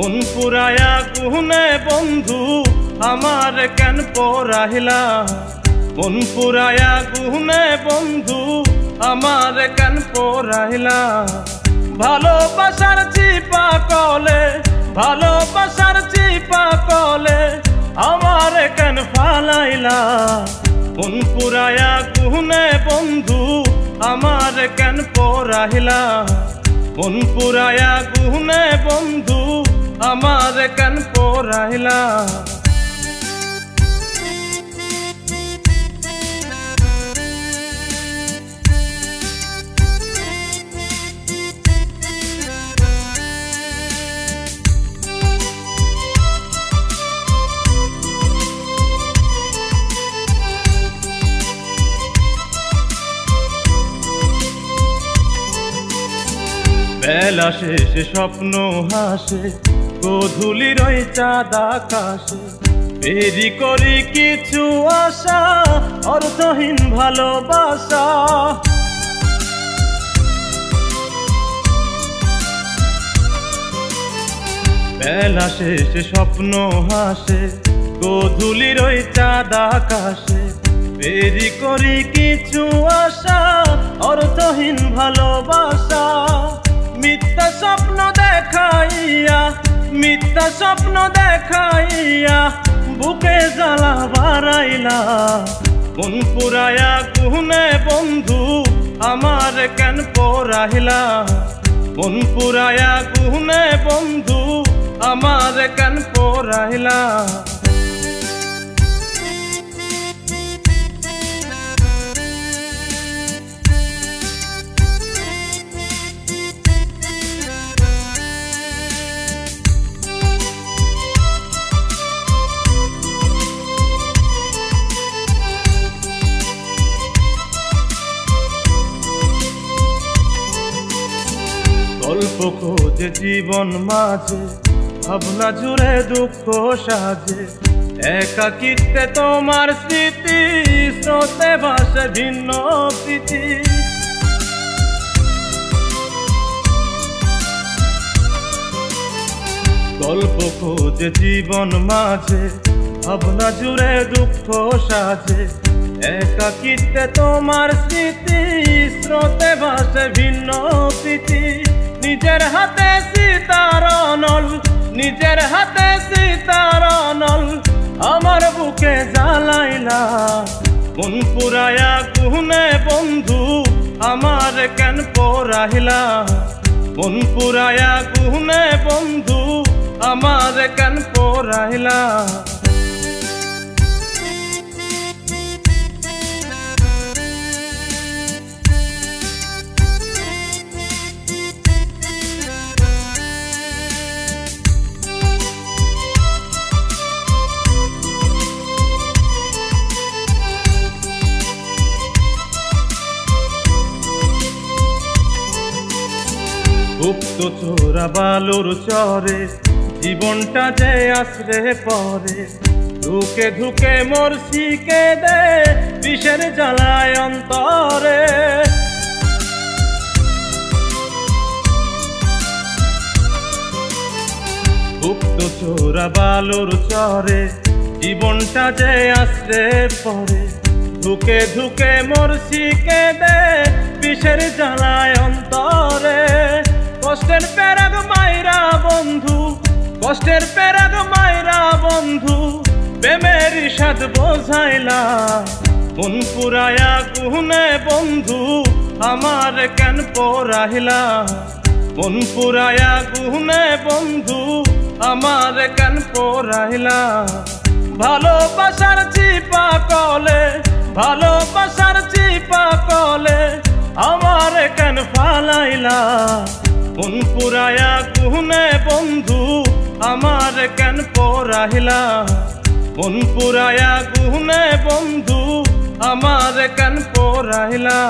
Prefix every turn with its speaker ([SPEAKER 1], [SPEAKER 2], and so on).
[SPEAKER 1] মন পুরায়া গুনে বন্ধু আমার কেন পরাইলা মন পুরায়া গুনে বন্ধু আমার কেন পরাইলা ভালোবাসার চিপা কলে ভালোবাসার চিপা কলে আমার কেন ফালাইলা মন পুরায়া গুনে বন্ধু আমার কেন পরাইলা মন পুরায়া গুনে বন্ধু আমার কেন পরাইলা বেলা শেষে স্বপ্ন হাসে গোধূলির ওই চাঁদ আকাশে দেরি করি কিছু আশা অর্থহীন ভালোবাসা বেলা শেষে স্বপ্ন হাসে গোধূলির ওই চাঁদ আকাশে দেরি করি কিছু আশা অর্থহীন ভালোবাসা মিথ্যা স্বপ্ন দেখাইয়া মিথ্যা স্বপ্ন দেখাইয়া বুকে জ্বালা বাড়াইলা মন পুরায়া গুনে বন্ধু আমার কেন পরাইলা মন পুরায়া গুনে বন্ধু আমার কেন পরাইলা গল্প খোঁজে জীবন মাঝে ভাবনা জুড়ে দুঃখ সাজে একাকিত্বে তোমার স্মৃতি স্রোতে ভাসে ভিন্ন প্রীতি গল্প খোঁজে জীবন মাঝে ভাবনা জুড়ে দুঃখ সাজে একাকিত্বে তোমার স্মৃতি স্রোতে ভাসে ভিন্ন প্রীতি নিজের হাতে সীতার নল নিজের হাতে সীতার নল আমার বুকে জ্বালাইলা মন পুরায়া গুনে বন্ধু আমার কেন পরাইলা মন পুরায়া গুনে বন্ধু আমার কেন পরাইলা গুপ্ত চোরা বালুর চরে জীবনটা যে আশ্রে পরে ধুকে ধুকে মোর শিকে দে বিষের জ্বালায় অন্তরে গুপ্ত চোরা বালুর চরে জীবনটা যে আশ্রে পরে ধুকে ধুকে মোর শিকে দে বিষের জ্বালায় অন্তরে কষ্টের পেরাগ মাইরা বন্ধু কষ্টের পেরাগ মাইরা বন্ধু প্রেমের সাথ বোঝাইলা মন পুরায়া গুনে বন্ধু আমার কেন পরাইলা মন পুরায়া গুনে বন্ধু আমার কেন পরাইলা ভালোবাসার চিপা কলে ভালোবাসার চিপা কলে আমার কেন ফালাইলা মন পুরায়া গুনে বন্ধু আমার কেন পরাইলা মন পুরায়া গুনে বন্ধু আমার কেন পরাইলা।